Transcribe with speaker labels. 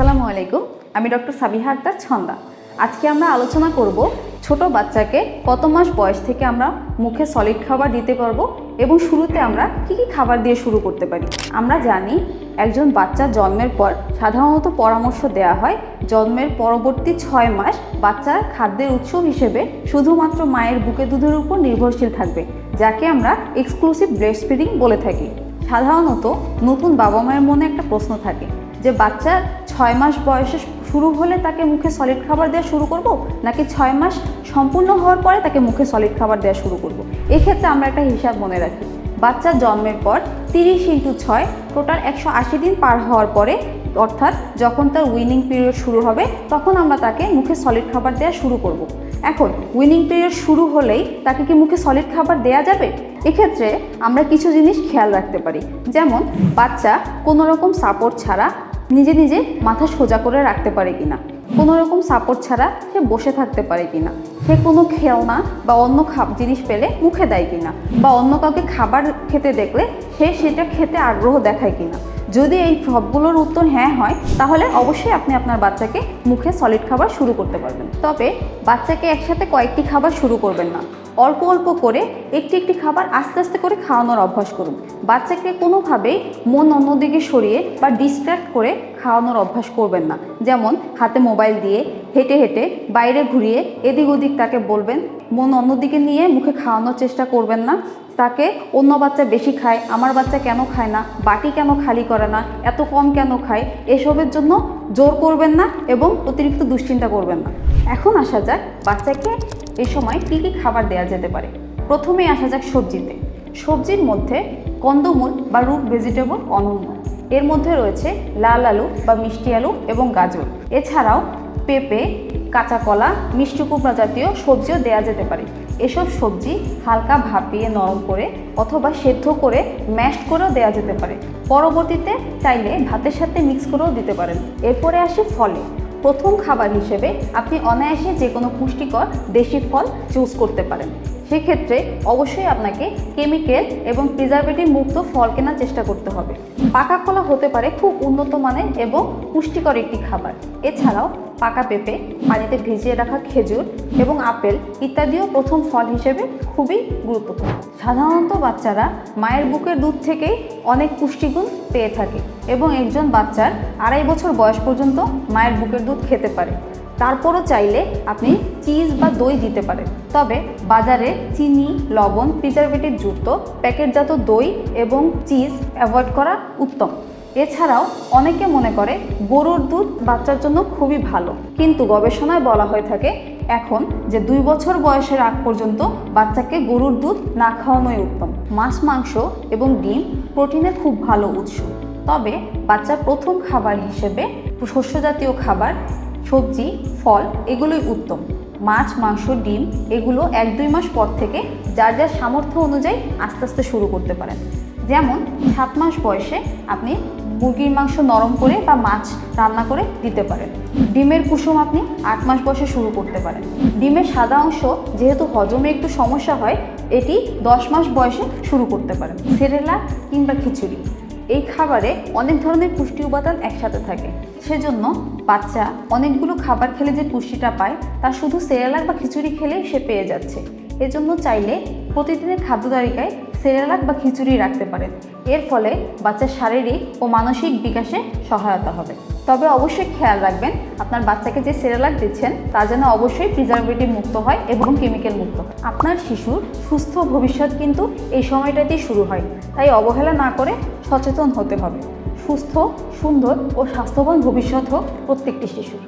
Speaker 1: আসসালামু আলাইকুম, আমি ডক্টর সাবিহা আক্তার ছন্দা। আজকে আমরা আলোচনা করব ছোট বাচ্চাকে কত মাস বয়স থেকে আমরা মুখে সলিড খাবার দিতে পারবো এবং শুরুতে আমরা কি কি খাবার দিয়ে শুরু করতে পারি। আমরা জানি একজন বাচ্চা জন্মের পর সাধারণত পরামর্শ দেওয়া হয় জন্মের পরবর্তী 6 মাস বাচ্চার খাদ্যের উৎস হিসেবে শুধুমাত্র মায়ের বুকের দুধের উপর নির্ভরশীল থাকবে, যাকে আমরা এক্সক্লুসিভ ব্রেস্ট ফিডিং বলে থাকি। সাধারণত নতুন বাবা মায়ের মনে একটা প্রশ্ন থাকে যে বাচ্চার 6 মাস বয়সে শুরু হলে তাকে মুখে সলিড খাবার দেওয়া শুরু করব, নাকি 6 মাস সম্পূর্ণ হওয়ার পরে তাকে মুখে সলিড খাবার দেওয়া শুরু করব। এক্ষেত্রে আমরা একটা হিসাব মনে রাখি, বাচ্চার জন্মের পর 30x6 টোটাল 180 দিন পার হওয়ার পরে, অর্থাৎ যখন তার উইনিং পিরিয়ড শুরু হবে তখন আমরা তাকে মুখে সলিড খাবার দেওয়া শুরু করব। এখন উইনিং পিরিয়ড শুরু হলেই তাকে কি মুখে সলিড খাবার দেওয়া যাবে? এক্ষেত্রে আমরা কিছু জিনিস খেয়াল রাখতে পারি, যেমন বাচ্চা কোনো রকম সাপোর্ট ছাড়া নিজে নিজে মাথা সোজা করে রাখতে পারে কিনা, কোনো রকম সাপোর্ট ছাড়া সে বসে থাকতে পারে কিনা, সে কোনো খেলনা বা অন্য জিনিস পেলে মুখে দেয় কিনা, বা অন্য কাউকে খাবার খেতে দেখলে সে সেটা খেতে আগ্রহ দেখায় কিনা। যদি এই সবগুলোর উত্তর হ্যাঁ হয়, তাহলে অবশ্যই আপনি আপনার বাচ্চাকে মুখে সলিড খাবার শুরু করতে পারবেন। তবে বাচ্চাকে একসাথে কয়েকটি খাবার শুরু করবেন না, অল্প অল্প করে একটি একটি খাবার আস্তে আস্তে করে খাওয়ানোর অভ্যাস করুন। বাচ্চাকে কোনোভাবেই মন অন্যদিকে সরিয়ে বা ডিস্ট্র্যাক্ট করে খাওয়ানোর অভ্যাস করবেন না, যেমন হাতে মোবাইল দিয়ে, হেঁটে হেঁটে বাইরে ঘুরিয়ে এদিক ওদিক তাকে বলবেন, মন অন্যদিকে নিয়ে মুখে খাওয়ানোর চেষ্টা করবেন না। তাকে অন্য বাচ্চা বেশি খায়, আমার বাচ্চা কেন খায় না, বাটি কেন খালি করে না, এত কম কেন খায়, এসবের জন্য জোর করবেন না এবং অতিরিক্ত দুশ্চিন্তা করবেন না। এখন আসা যাক বাচ্চাকে এই সময় কী কী খাবার দেওয়া যেতে পারে। প্রথমেই আসা যাক সবজিতে। সবজির মধ্যে কন্দমূল বা রুট ভেজিটেবল অনন্য। এর মধ্যে রয়েছে লাল আলু বা মিষ্টি আলু এবং গাজর। এছাড়াও পেঁপে, কাঁচা কলা, মিষ্টি কুমড়া জাতীয় সবজিও দেওয়া যেতে পারে। এসব সবজি হালকা ভাপিয়ে নরম করে অথবা সেদ্ধ করে ম্যাশড করেও দেওয়া যেতে পারে। পরবর্তীতে চাইলে ভাতের সাথে মিক্স করেও দিতে পারেন। এরপরে আসি ফলে। প্রথম খাবার হিসেবে আপনি অনায়াসে যে কোনো পুষ্টিকর দেশি ফল চুজ করতে পারেন। সেক্ষেত্রে অবশ্যই আপনাকে কেমিক্যাল এবং প্রিজারভেটিভ মুক্ত ফল কেনার চেষ্টা করতে হবে। পাকা কলা হতে পারে খুব উন্নত মানের এবং পুষ্টিকর একটি খাবার। এছাড়াও পাকা পেঁপে, পানিতে ভিজিয়ে রাখা খেজুর এবং আপেল ইত্যাদিও প্রথম ফল হিসেবে খুবই গুরুত্বপূর্ণ। সাধারণত বাচ্চারা মায়ের বুকের দুধ থেকেই অনেক পুষ্টিগুণ পেয়ে থাকে এবং একজন বাচ্চার 2.5 বছর বয়স পর্যন্ত মায়ের বুকের দুধ খেতে পারে। তারপরও চাইলে আপনি চিজ বা দই দিতে পারেন, তবে বাজারে চিনি, লবণ, প্রিজারভেটিভ যুক্ত প্যাকেটজাত দই এবং চিজ অ্যাভয়েড করা উত্তম। এছাড়াও অনেকে মনে করে গরুর দুধ বাচ্চার জন্য খুবই ভালো, কিন্তু গবেষণায় বলা হয়ে থাকে এখন যে 2 বছর বয়সের আগ পর্যন্ত বাচ্চাকে গরুর দুধ না খাওয়ানোই উত্তম। মাছ, মাংস এবং ডিম প্রোটিনের খুব ভালো উৎস, তবে বাচ্চার প্রথম খাবার হিসেবে শস্য জাতীয় খাবার, সবজি, ফল এগুলোই উত্তম। মাছ, মাংস, ডিম এগুলো 1-2 মাস পর থেকে যার যার সামর্থ্য অনুযায়ী আস্তে আস্তে শুরু করতে পারেন। যেমন 7 মাস বয়সে আপনি মুরগির মাংস নরম করে বা মাছ রান্না করে দিতে পারেন। ডিমের কুসুম আপনি 8 মাস বয়সে শুরু করতে পারেন। ডিমের সাদা অংশ যেহেতু হজমে একটু সমস্যা হয়, এটি 10 মাস বয়সে শুরু করতে পারেন। সেরেলাক কিংবা খিচুড়ি, এই খাবারে অনেক ধরনের পুষ্টি উপাদান একসাথে থাকে, সেজন্য বাচ্চা অনেকগুলো খাবার খেলে যে পুষ্টিটা পায় তা শুধু সেরেলাক বা খিচুড়ি খেলেই সে পেয়ে যাচ্ছে। এজন্য চাইলে প্রতিদিনের খাদ্য তালিকায় সেরেলাক বা খিচুড়ি রাখতে পারেন। এর ফলে বাচ্চার শারীরিক ও মানসিক বিকাশে সহায়তা হবে। তবে অবশ্যই খেয়াল রাখবেন আপনার বাচ্চাকে যে সেরেলাক দিচ্ছেন তা যেন অবশ্যই প্রিজারভেটিভ মুক্ত হয় এবং কেমিক্যাল মুক্ত হয়। আপনার শিশুর সুস্থ ভবিষ্যৎ কিন্তু এই সময়টাতেই শুরু হয়, তাই অবহেলা না করে সচেতন হতে হবে। সুস্থ, সুন্দর ও স্বাস্থ্যবান ভবিষ্যৎ হোক প্রত্যেকটি শিশুর।